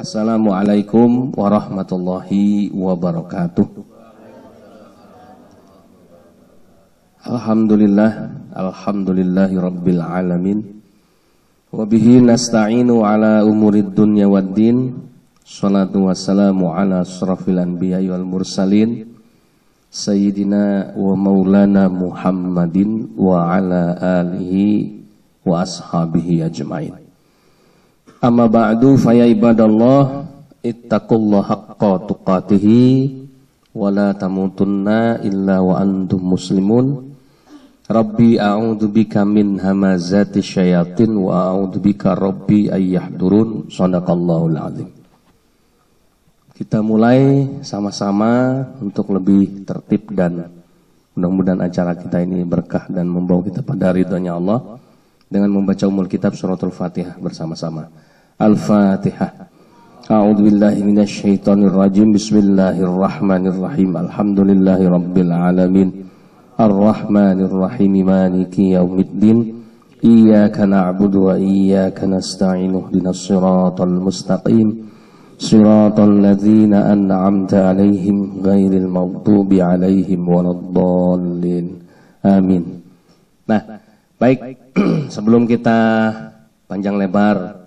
Assalamualaikum warahmatullahi wabarakatuh. Alhamdulillahi rabbil alamin. Wabihi nasta'inu ala umurid dunya waddin. Salatu wassalamu ala asrafil anbiya'i wal mursalin Sayyidina wa maulana Muhammadin wa ala alihi wa ashabihi ajma'in. Amma ba'du faya ibadallah ittaqullaha haqqa tuqatihi wa la tamutunna illa wa antum muslimun. Rabbi a'udzu bika min hamazati syayatin wa a'udzu bika rabbi ayyahdurun. Shadaqallahul azim. Kita mulai sama-sama untuk lebih tertib dan mudah-mudahan acara kita ini berkah dan membawa kita pada ridhonya Allah dengan membaca umul kitab suratul Fatihah bersama-sama. Al-Fatihah. A'udzu billahi minasy syaithanir rajim. Bismillahirrahmanirrahim. Alhamdulillahi rabbil alamin. Ar-Rahmanir Rahim. Maliki yaumiddin. Iyyaka na'budu wa iyyaka nasta'in. Ihdinas siratal mustaqim. Siratal ladzina an'amta 'alaihim ghairil maghdubi 'alaihim waladdallin. Amin. Nah, baik, sebelum kita panjang lebar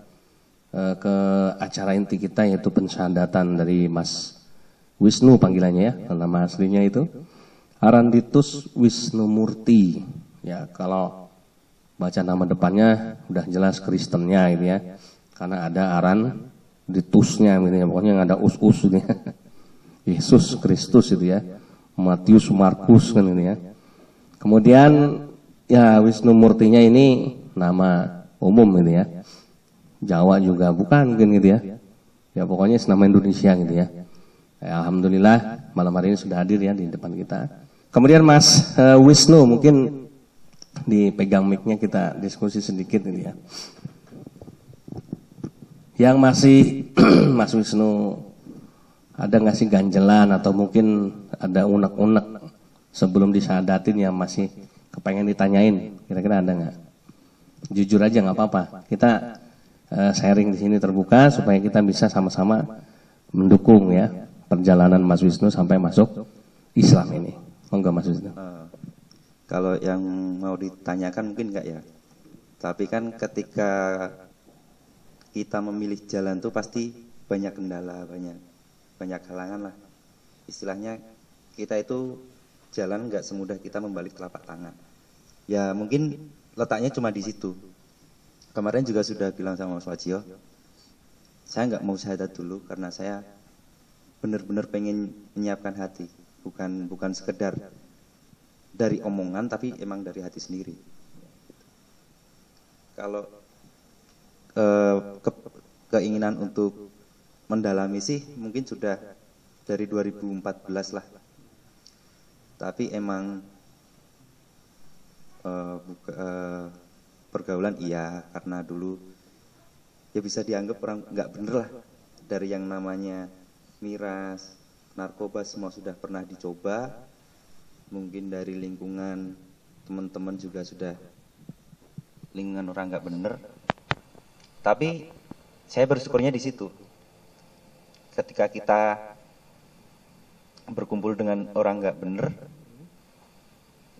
ke acara inti kita yaitu pensyahadatan dari Mas Wisnu panggilannya ya, nama aslinya itu Aranditus Wisnu Murti. Ya, kalau baca nama depannya udah jelas Kristennya gitu ya. Karena ada Aranditusnya gitu ya, pokoknya ada us-us gitu ya. Yesus Kristus itu ya. Matius Markus kan ini ya. Kemudian ya Wisnu Murtinya ini nama umum gitu ya. Jawa juga bukan mungkin gitu ya. Ya pokoknya nama Indonesia gitu ya. Alhamdulillah malam hari ini sudah hadir ya di depan kita. Kemudian Mas Wisnu mungkin dipegang mic-nya kita diskusi sedikit gitu ya. Yang masih Mas Wisnu ada nggak sih ganjelan atau mungkin ada unek-unek sebelum disyahadatin yang masih kepengen ditanyain? Kira-kira ada nggak? Jujur aja nggak apa-apa. Kita sharing di sini terbuka supaya kita bisa sama-sama mendukung ya perjalanan Mas Wisnu sampai masuk Islam ini. Monggo Mas Wisnu. Kalau yang mau ditanyakan mungkin enggak ya. Tapi kan ketika kita memilih jalan tuh pasti banyak kendala, banyak halangan lah. Istilahnya kita itu jalan enggak semudah kita membalik telapak tangan. Ya mungkin letaknya cuma di situ. Kemarin juga sudah bilang sama Mas Wajio, saya nggak mau syahadat dulu karena saya benar-benar pengen menyiapkan hati, bukan sekedar dari omongan tapi emang dari hati sendiri. Kalau keinginan untuk mendalami sih mungkin sudah dari 2014 lah, tapi emang pergaulan iya, karena dulu ya bisa dianggap orang nggak bener lah. Dari yang namanya miras, narkoba semua sudah pernah dicoba. Mungkin dari lingkungan teman-teman juga sudah lingkungan orang nggak bener. Tapi saya bersyukurnya di situ. Ketika kita berkumpul dengan orang nggak bener,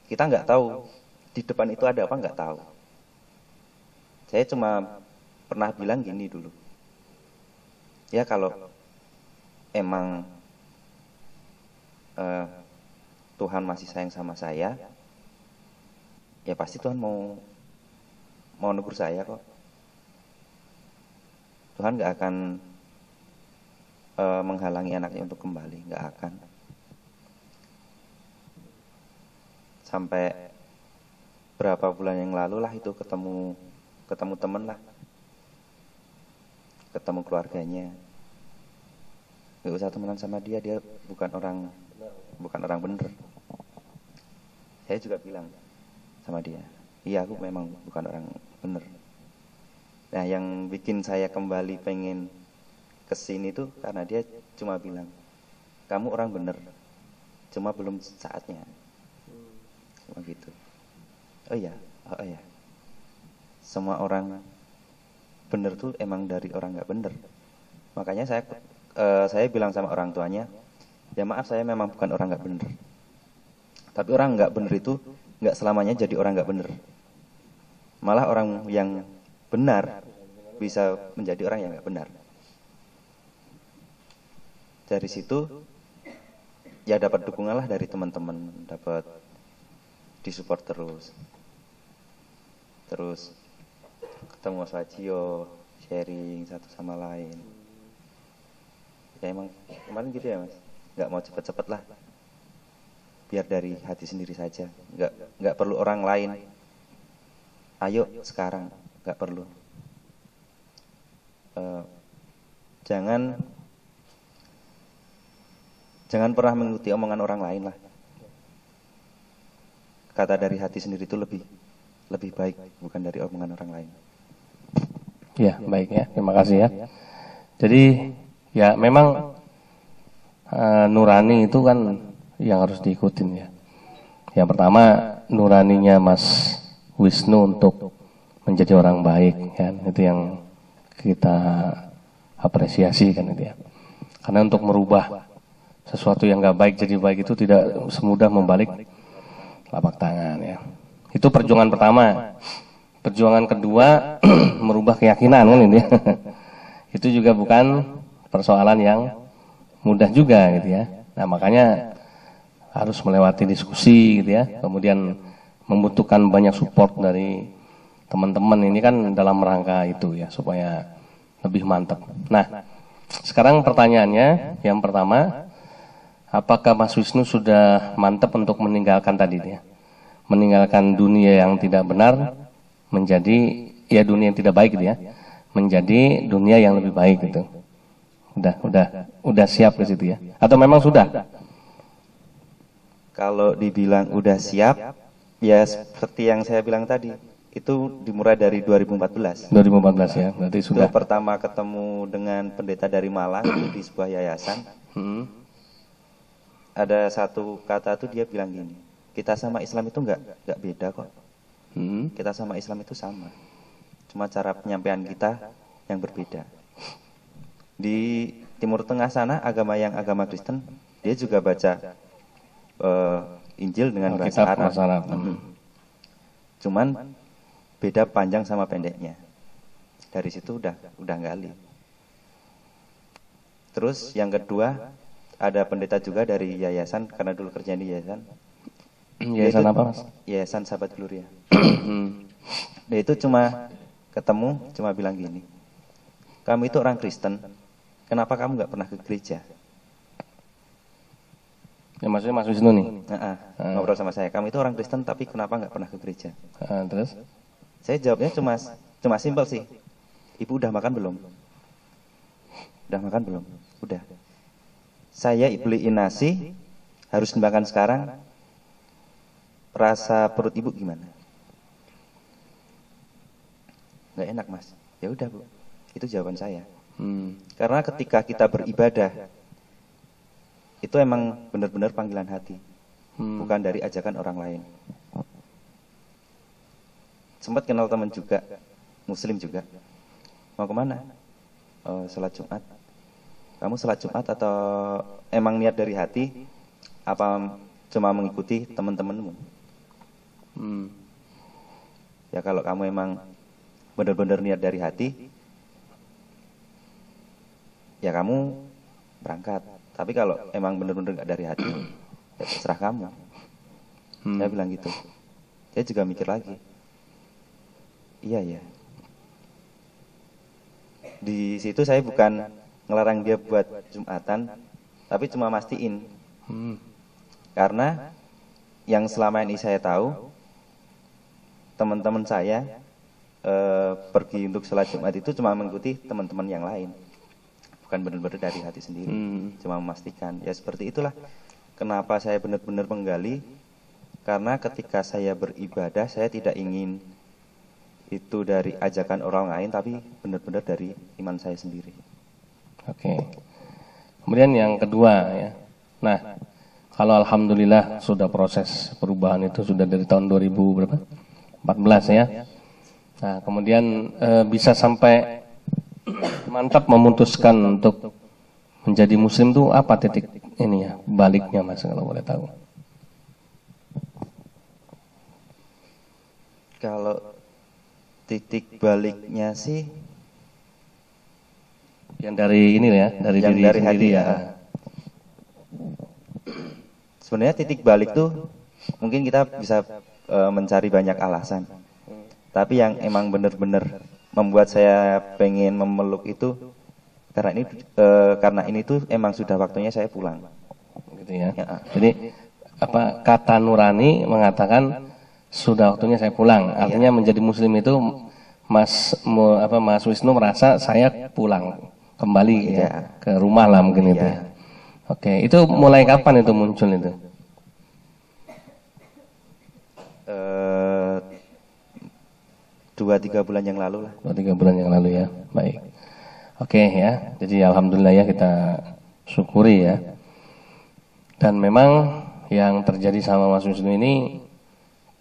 kita nggak tahu di depan itu ada apa, nggak tahu. Saya cuma pernah bilang gini dulu, ya kalau emang Tuhan masih sayang sama saya, ya pasti Tuhan mau negur saya kok. Tuhan nggak akan menghalangi anaknya untuk kembali, nggak akan. Sampai berapa bulan yang lalu lah itu ketemu teman lah, ketemu keluarganya. Gak usah temenan sama dia bukan orang bener. Saya juga bilang sama dia, iya aku memang bukan orang bener. Nah yang bikin saya kembali pengen kesini tuh karena dia cuma bilang, kamu orang bener, cuma belum saatnya. Cuma gitu. Oh iya. Semua orang bener tuh emang dari orang gak bener. Makanya saya bilang sama orang tuanya, ya maaf saya memang bukan orang nggak bener. Tapi orang nggak bener itu nggak selamanya jadi orang nggak bener. Malah orang yang benar bisa menjadi orang yang nggak benar. Dari situ ya dapat dukungan lah dari teman-teman, dapat disupport terus ketemu Mas Wajio, sharing satu sama lain. Ya emang kemarin gitu ya Mas, nggak mau cepet-cepet lah, biar dari hati sendiri saja, nggak perlu orang lain. Ayo sekarang, nggak perlu. Jangan pernah mengikuti omongan orang lain lah. Kata dari hati sendiri itu lebih baik, bukan dari omongan orang lain. Ya, baik ya. Terima kasih ya. Jadi ya memang nurani itu kan yang harus diikutin ya. Yang pertama nuraninya Mas Wisnu untuk menjadi orang baik kan. Itu yang kita apresiasi kan itu ya. Karena untuk merubah sesuatu yang nggak baik jadi baik itu tidak semudah membalik telapak tangan ya. Itu perjuangan pertama. Perjuangan kedua merubah keyakinan kan ini. Itu juga bukan persoalan yang mudah juga gitu ya. Nah, makanya harus melewati diskusi gitu ya. Kemudian membutuhkan banyak support dari teman-teman ini kan dalam rangka itu ya, supaya lebih mantap. Nah, sekarang pertanyaannya yang pertama, apakah Mas Wisnu sudah mantap untuk meninggalkan tadi ya? Meninggalkan dunia yang tidak benar menjadi ya dunia yang tidak baik gitu ya, menjadi dunia yang lebih baik gitu. Udah siap ke situ ya? Atau memang sudah? Kalau dibilang udah siap, ya seperti yang saya bilang tadi, itu dimulai dari 2014. 2014 ya, berarti sudah. Itu pertama ketemu dengan pendeta dari Malang di sebuah yayasan. Ada satu kata tuh dia bilang gini, kita sama Islam itu nggak beda kok. Kita sama Islam itu sama, cuma cara penyampaian kita yang berbeda. Di Timur Tengah sana agama Kristen, dia juga baca Injil dengan bahasa Arab. Cuman beda panjang sama pendeknya. Dari situ udah gali. Terus yang kedua, ada pendeta juga dari yayasan, karena dulu kerja di yayasan. Yayasan apa Mas? Yayasan Sahabat Gloria. Dia itu cuma ketemu, cuma bilang gini, kamu itu orang Kristen, kenapa kamu nggak pernah ke gereja? Ya maksudnya Mas Wisnu nih? Ngobrol sama saya, kamu itu orang Kristen tapi kenapa nggak pernah ke gereja? Terus? Saya jawabnya cuma simpel sih, ibu udah makan belum? Udah makan belum? Udah. Saya beliin nasi, harus dimakan sekarang. Rasa perut ibu gimana? Nggak enak Mas. Ya udah Bu, itu jawaban saya. Karena ketika kita beribadah, itu emang benar-benar panggilan hati, bukan dari ajakan orang lain. Sempat kenal teman juga, Muslim juga. Mau kemana? Sholat Jumat. Kamu sholat Jumat atau emang niat dari hati? Apa cuma mengikuti teman-temanmu? Ya kalau kamu emang benar-benar niat dari hati, ya kamu berangkat. Tapi kalau emang benar-benar gak dari hati, ya terserah kamu. Saya bilang gitu. Dia juga mikir lagi. Iya ya. Di situ saya bukan ngelarang dia buat Jumatan, tapi cuma mastiin. Karena yang selama ini saya tahu, teman-teman saya pergi untuk sholat Jumat itu cuma mengikuti teman-teman yang lain, bukan benar-benar dari hati sendiri. Cuma memastikan. Ya seperti itulah kenapa saya benar-benar menggali, karena ketika saya beribadah, saya tidak ingin itu dari ajakan orang lain, tapi benar-benar dari iman saya sendiri. Oke. Kemudian yang kedua ya. Nah, kalau alhamdulillah sudah proses perubahan itu sudah dari tahun 2014 ya. Nah, kemudian bisa sampai mantap memutuskan untuk menjadi muslim tuh apa titik ini ya baliknya Mas kalau boleh tahu? Kalau titik baliknya sih yang dari ini ya, dari yang diri dari sendiri hati ya. Sebenarnya titik balik tuh mungkin kita bisa mencari banyak alasan. Tapi yang emang benar-benar membuat saya pengen memeluk itu karena ini tuh emang sudah waktunya saya pulang. Gitu ya. Jadi apa kata nurani mengatakan sudah waktunya saya pulang. Artinya menjadi muslim itu Mas Wisnu merasa saya pulang kembali ya ke rumah lah mungkin itu ya. Oke, itu mulai kapan itu muncul itu? 2-3 bulan yang lalu lah. 2-3 bulan yang lalu ya. Baik. Oke ya. Jadi alhamdulillah ya kita syukuri ya. Dan memang yang terjadi sama Mas Wisnu ini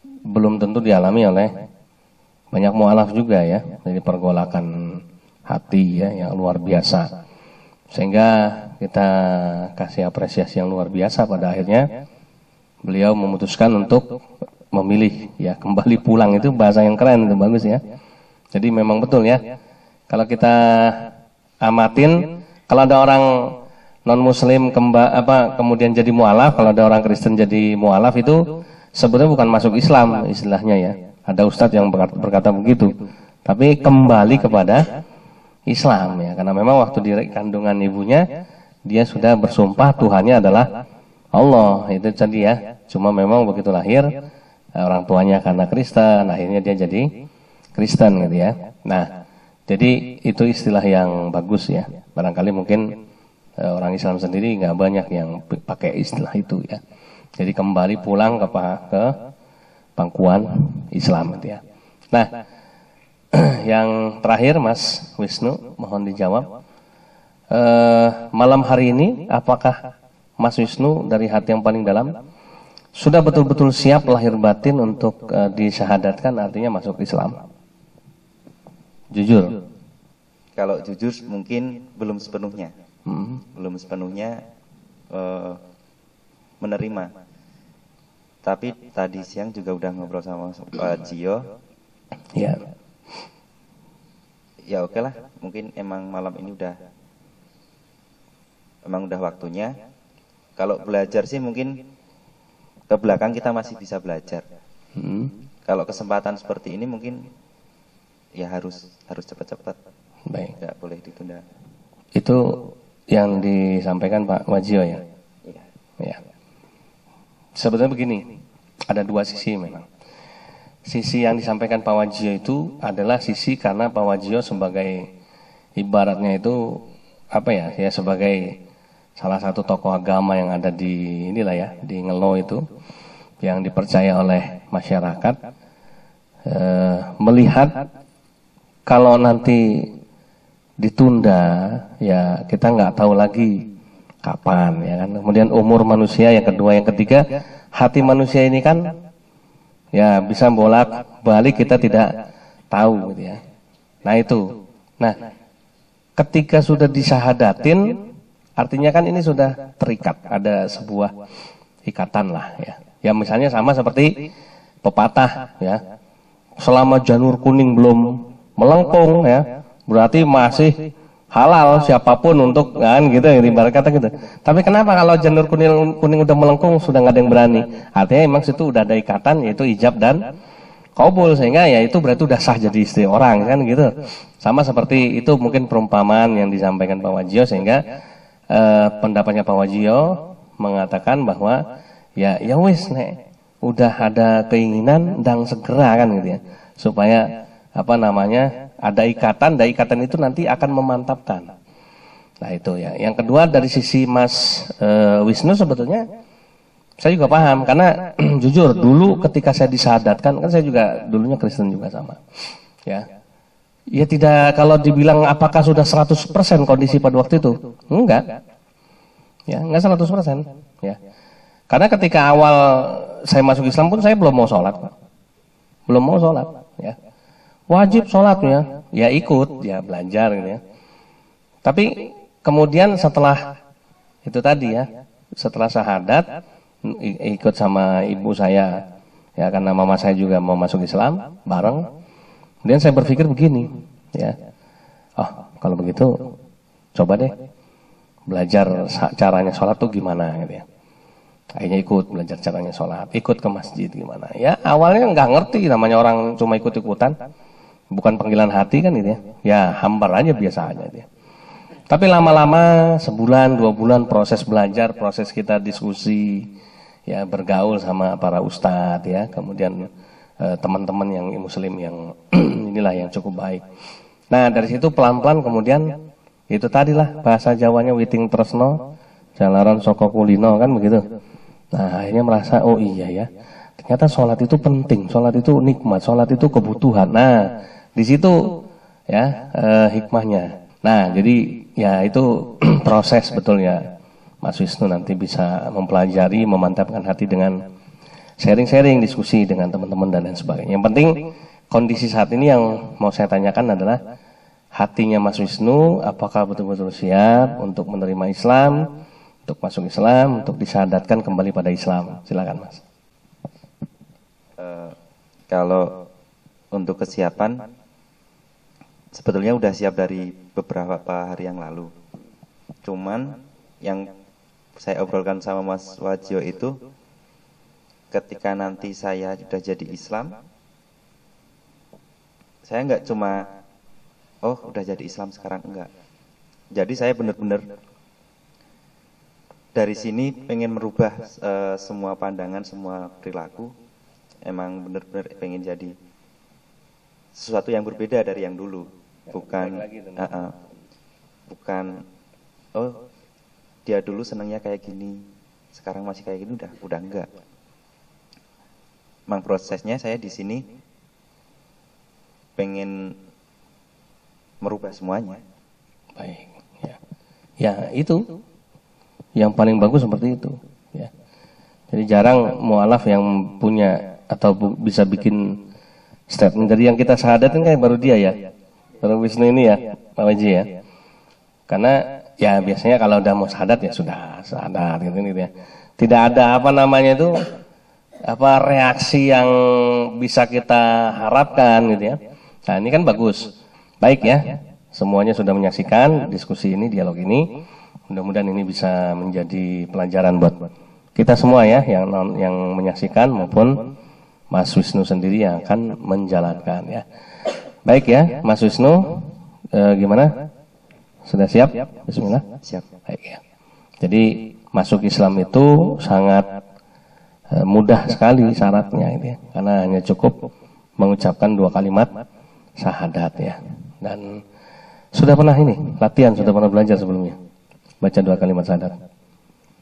belum tentu dialami oleh banyak mualaf juga ya. Dari pergolakan hati ya yang luar biasa. Sehingga kita kasih apresiasi yang luar biasa pada akhirnya beliau memutuskan untuk memilih ya kembali pulang. Itu bahasa yang keren, itu bagus ya. Jadi memang betul ya. Kalau kita amatin, kalau ada orang non muslim kemudian jadi mualaf, kalau ada orang Kristen jadi mualaf itu sebetulnya bukan masuk Islam istilahnya ya. Ada ustadz yang berkata begitu. Tapi kembali kepada Islam ya, karena memang waktu di kandungan ibunya dia sudah bersumpah Tuhannya adalah Allah, itu tadi ya. Cuma memang begitu lahir orang tuanya karena Kristen, akhirnya dia jadi Kristen gitu ya. Nah, jadi itu istilah yang bagus ya. Barangkali mungkin orang Islam sendiri nggak banyak yang pakai istilah itu ya. Jadi kembali pulang ke pangkuan Islam gitu ya. Nah, yang terakhir Mas Wisnu, mohon dijawab. Malam hari ini apakah Mas Wisnu dari hati yang paling dalam sudah betul-betul siap lahir batin untuk disyahadatkan, artinya masuk Islam? Jujur. Kalau jujur mungkin belum sepenuhnya. Belum sepenuhnya menerima. Tapi tadi siang juga udah ngobrol sama Pak Gio. Ya. Ya oke lah, mungkin emang malam ini udah waktunya. Kalau belajar sih mungkin ke belakang kita masih bisa belajar. Kalau kesempatan seperti ini mungkin ya harus cepat-cepat. Baik. Tidak boleh ditunda. Itu yang disampaikan Pak Wajio ya. Iya. Ya. Sebetulnya begini, ada dua sisi memang. Sisi yang disampaikan Pak Wajio itu adalah sisi karena Pak Wajio sebagai ibaratnya itu apa ya, ya sebagai salah satu tokoh agama yang ada di inilah ya, di Ngelo itu, yang dipercaya oleh masyarakat, melihat kalau nanti ditunda ya kita nggak tahu lagi kapan ya kan. Kemudian umur manusia yang kedua, yang ketiga hati manusia ini kan ya bisa bolak-balik kita tidak tahu gitu ya. Nah itu. Nah, ketika sudah disyahadatin artinya kan ini sudah terikat, ada sebuah ikatan lah ya. Ya misalnya sama seperti pepatah ya. Selama janur kuning belum melengkung ya, berarti masih halal siapapun untuk kan gitu, ibarat kata gitu. Tapi kenapa kalau janur kuning udah melengkung sudah nggak ada yang berani? Artinya emang situ udah ada ikatan, yaitu ijab dan qabul, sehingga ya itu berarti udah sah jadi istri orang kan gitu. Sama seperti itu mungkin perumpamaan yang disampaikan Pak Wajio, sehingga pendapatnya Pak Wajio mengatakan bahwa ya wis nek udah ada keinginan dan segera kan gitu ya, supaya apa namanya ada ikatan, itu nanti akan memantapkan. Nah itu ya. Yang kedua dari sisi Mas Wisnu sebetulnya saya juga paham, karena jujur dulu ketika saya disahadatkan, kan saya juga dulunya Kristen juga sama. Ya. Ya tidak, kalau dibilang apakah sudah 100% kondisi pada waktu itu? Enggak. Ya, enggak 100%, ya. Karena ketika awal saya masuk Islam pun saya belum mau sholat, Pak. Belum mau sholat, ya. Wajib sholat ya ikut, ya belajar gitu ya. Tapi kemudian setelah itu tadi ya, setelah syahadat ikut sama ibu saya ya, karena mama saya juga mau masuk Islam bareng. Kemudian saya berpikir begini ya, oh kalau begitu coba deh belajar caranya sholat tuh gimana gitu ya. Akhirnya ikut belajar caranya sholat, ikut ke masjid gimana. Ya awalnya nggak ngerti, namanya orang cuma ikut-ikutan, bukan panggilan hati kan gitu ya. Ya hambar aja biasa aja dia. Tapi lama-lama sebulan 2 bulan proses belajar, proses kita diskusi, ya bergaul sama para ustadz ya, kemudian teman-teman yang muslim yang inilah yang cukup baik. Nah dari situ pelan-pelan kemudian itu tadilah bahasa Jawanya witing tresno, jalaran soko kulino kan begitu. Nah akhirnya merasa oh iya ya, ternyata sholat itu penting, sholat itu nikmat, sholat itu kebutuhan. Nah di situ ya hikmahnya. Nah jadi ya itu proses betulnya Mas Wisnu nanti bisa mempelajari, memantapkan hati dengan sharing-sharing, diskusi dengan teman-teman dan lain sebagainya. Yang penting kondisi saat ini yang mau saya tanyakan adalah hatinya Mas Wisnu apakah betul-betul siap untuk menerima Islam, untuk masuk Islam, untuk disyahadatkan kembali pada Islam. Silakan Mas. Kalau untuk kesiapan sebetulnya udah siap dari beberapa hari yang lalu. Cuman yang saya obrolkan sama Mas Wajio itu ketika nanti saya sudah jadi Islam, saya nggak cuma oh udah jadi Islam sekarang, enggak. Jadi saya benar-benar dari sini pengen merubah semua pandangan, semua perilaku. Emang benar-benar pengen jadi sesuatu yang berbeda dari yang dulu. Bukan bukan oh dia dulu senangnya kayak gini, sekarang masih kayak gini, udah enggak. Emang prosesnya saya di sini pengen merubah semuanya. Baik, ya. Ya itu yang paling bagus seperti itu ya. Jadi jarang mualaf yang punya atau bisa bikin statement. Jadi yang kita syahadatin kan baru dia ya, baru Wisnu ini ya Pak Waji ya. Karena ya biasanya kalau udah mau syahadat ya sudah syahadat gitu ya. Tidak ada apa namanya itu apa reaksi yang bisa kita harapkan gitu ya. Nah ini kan bagus, baik ya. Semuanya sudah menyaksikan diskusi ini, dialog ini. Mudah-mudahan ini bisa menjadi pelajaran buat kita semua ya, yang menyaksikan maupun Mas Wisnu sendiri yang akan menjalankan ya. Baik ya, Mas Wisnu, gimana? Sudah siap? Bismillah. Siap. Baik ya. Jadi masuk Islam itu sangat mudah sekali syaratnya, gitu ya. Karena hanya cukup mengucapkan 2 kalimat syahadat ya. Dan sudah pernah ini latihan, sudah pernah belajar sebelumnya baca 2 kalimat syahadat?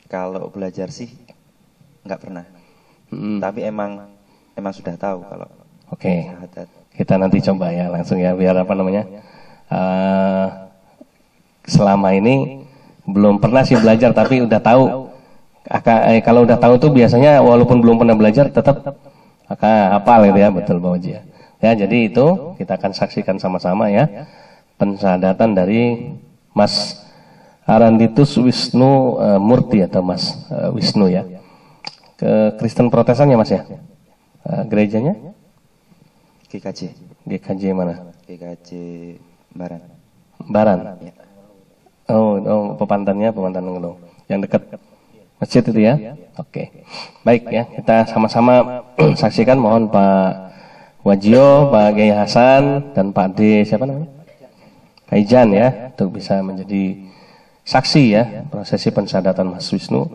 Kalau belajar sih nggak pernah. Tapi emang sudah tahu kalau syahadat. Kita nanti coba ya langsung ya, biar apa namanya selama ini belum pernah sih belajar tapi udah tahu. Kalau udah tahu tuh biasanya walaupun belum pernah belajar tetap hafal gitu ya, betul Pak Waji ya. Ya jadi itu kita akan saksikan sama-sama ya pensyahadatan dari Mas Aranditus Wisnu Murti atau Mas Wisnu ya. Ke Kristen Protestannya Mas ya. Gerejanya? GKJ mana? GKJ Baran. Baran. Ya. Oh pepantannya pemantan Ngelo. Yang dekat masjid itu ya. Oke. Baik ya, kita sama-sama saksikan, mohon Pak Wajio, Pak Kiai Hasan dan Pak D siapa namanya? Kaijan ya, untuk bisa menjadi saksi ya prosesi pensyahadatan Mas Wisnu.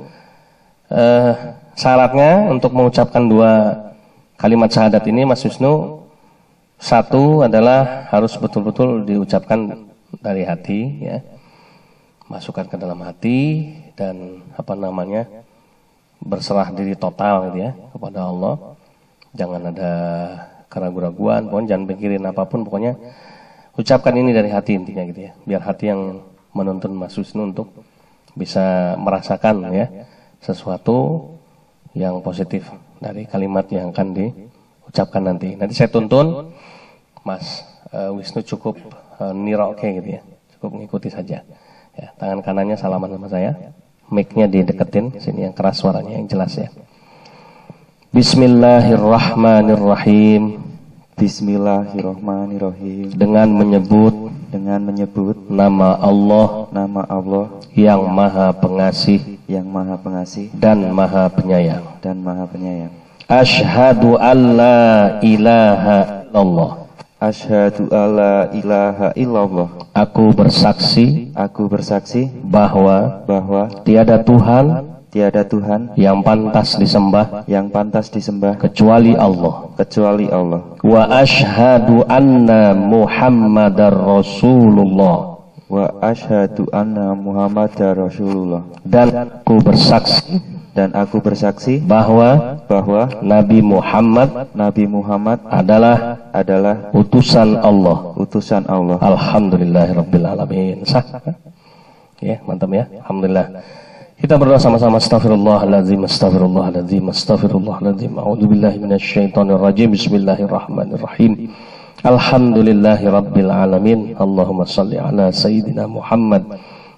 Syaratnya untuk mengucapkan 2 kalimat syahadat ini Mas Wisnu, satu adalah harus betul-betul diucapkan dari hati ya, masukkan ke dalam hati dan apa namanya berserah diri total gitu ya kepada Allah. Jangan ada keraguan-raguan, pokoknya jangan pikirin apapun, pokoknya ucapkan ini dari hati intinya gitu ya, biar hati yang menuntun Mas Wisnu untuk bisa merasakan ya sesuatu yang positif dari kalimat yang akan diucapkan nanti. Nanti saya tuntun Mas Wisnu cukup niroke gitu ya, cukup mengikuti saja. Ya, tangan kanannya salaman sama saya. Mic-nya dideketin sini yang keras suaranya yang jelas ya. Bismillahirrahmanirrahim. Bismillahirrahmanirrahim. Dengan menyebut nama Allah yang Maha Pengasih dan Maha Penyayang. Asyhadu an la ilaha illallah. Asyhadu alla ilaha illallah. Aku bersaksi bahwa tiada Tuhan yang pantas disembah kecuali Allah. Wa asyhadu anna Muhammadar Rasulullah. Dan aku bersaksi bahwa Nabi Muhammad adalah utusan Allah. Alhamdulillahirabbil alamin. Sah. Ya, mantap ya. Alhamdulillah. Kita berdoa sama-sama. Astaghfirullahaladzim, astaghfirullahaladzim, astaghfirullahaladzim. A'udzubillahi minasyaitonirrajim. Bismillahirrahmanirrahim. Alhamdulillahirabbil alamin. Allahumma shalli ala sayyidina Muhammad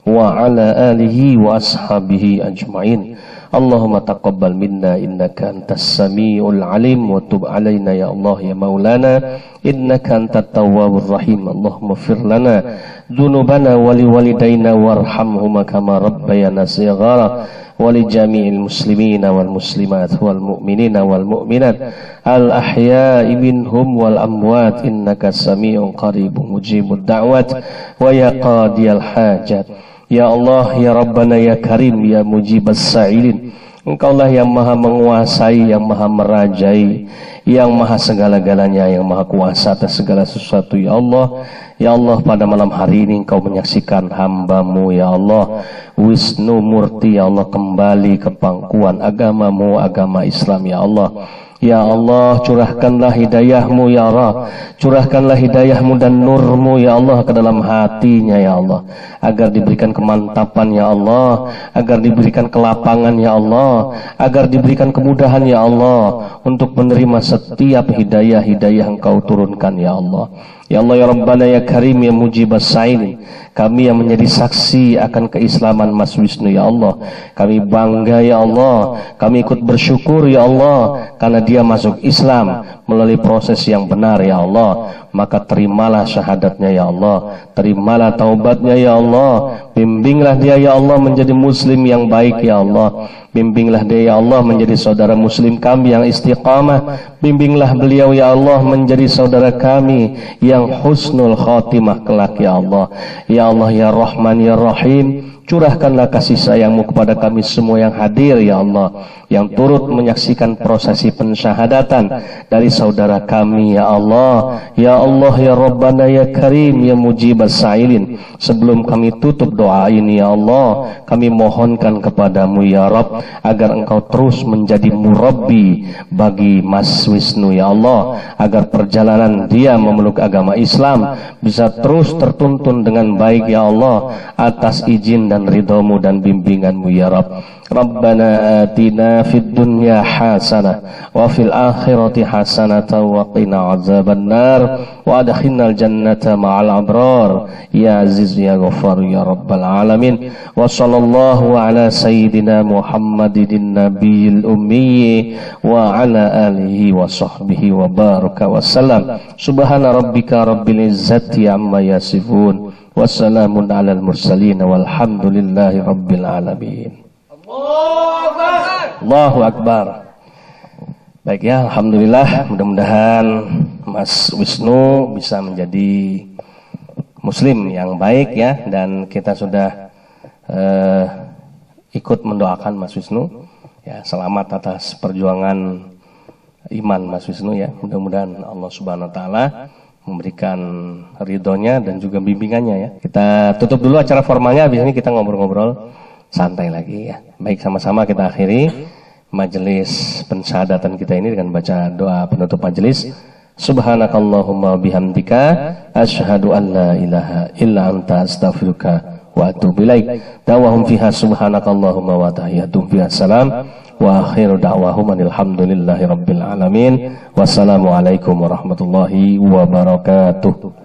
wa ala alihi wa ashabihi ajma'in. Allahumma taqabbal minna innaka antas samiul alim wa tub alaina ya Allah ya maulana innaka antat tawwabur rahim. Allahumma fir lana dzunubana wa liwalidayna warhamhuma kama rabbayana shighara wa li jami'il muslimina wal muslimat wal mu'minina wal mu'minat al ahya'i minhum wal amwat innaka sami'un qaribun mujibud da'wat wa ya qadiyal hajat. Ya Allah, ya Rabbana, ya Karim, ya Mujibas Sa'ilin. Engkaulah yang maha menguasai, yang maha merajai, yang maha segala-galanya, yang maha kuasa atas segala sesuatu. Ya Allah, ya Allah, pada malam hari ini Engkau menyaksikan hamba-Mu, ya Allah, Wisnu Murti, ya Allah, kembali ke pangkuan agama-Mu, agama Islam, ya Allah. Ya Allah, curahkanlah hidayah-Mu ya Allah, curahkanlah hidayah-Mu dan nur-Mu ya Allah ke dalam hatinya ya Allah, agar diberikan kemantapan ya Allah, agar diberikan kelapangan ya Allah, agar diberikan kemudahan ya Allah untuk menerima setiap hidayah-hidayah Engkau turunkan ya Allah. Ya Allah, ya Rabbana, ya Karim, ya Mujibas Sa'ilin. Kami yang menjadi saksi akan keislaman Mas Wisnu ya Allah, kami bangga ya Allah, kami ikut bersyukur ya Allah karena dia masuk Islam melalui proses yang benar ya Allah. Maka terimalah syahadatnya ya Allah, terimalah taubatnya ya Allah, bimbinglah dia ya Allah menjadi muslim yang baik ya Allah, bimbinglah dia ya Allah menjadi saudara muslim kami yang istiqamah, bimbinglah beliau ya Allah menjadi saudara kami yang husnul khatimah kelak ya Allah. Ya Allah, ya Rahman, ya Rahim, curahkanlah kasih sayang-Mu kepada kami semua yang hadir ya Allah, yang turut menyaksikan prosesi pensyahadatan dari saudara kami ya Allah. Ya Allah, ya Rabbana, ya Karim, ya Mujibas Sa'ilin. Sebelum kami tutup doa ini ya Allah, kami mohonkan kepadamu ya Rabb agar Engkau terus menjadi murabbi bagi Mas Wisnu ya Allah, agar perjalanan dia memeluk agama Islam bisa terus tertuntun dengan baik ya Allah, atas izin dan ridho-Mu dan bimbingan-Mu ya Rabb. Rabbana atina fid dunya hasanah wa fil akhirati hasanah wa qina azabannar wa adkhilnal jannata ma'al abrar ya aziz ya ghafar ya rabbal alamin. Wa sallallahu ala sayyidina Muhammadin nabiyil ummi wa ala alihi wa sahbihi wa baraka wa salam. Subhana rabbika rabbil izzati amma yasifun, wassalamun alal mursalin walhamdulillahi rabbil alamin. Allahu Akbar. Baik ya, alhamdulillah, mudah-mudahan Mas Wisnu bisa menjadi muslim yang baik ya, dan kita sudah ikut mendoakan Mas Wisnu ya, selamat atas perjuangan iman Mas Wisnu ya. Mudah-mudahan Allah Subhanahu wa taala memberikan ridhonya dan juga bimbingannya ya. Kita tutup dulu acara formalnya, habis ini kita ngobrol-ngobrol santai lagi ya. Baik, sama-sama kita akhiri majelis pensyahadatan kita ini dengan baca doa penutup majelis. Subhanakallahumma bihamdika asyhadu an la ilaha illa anta astaghfiruka wa atubu ilaik. Da'wahum fiha subhanakallahumma wa tahiyatum fiha salam wa akhiru da'wahum alhamdulillahi rabbil alamin. Wassalamualaikum warahmatullahi wabarakatuh.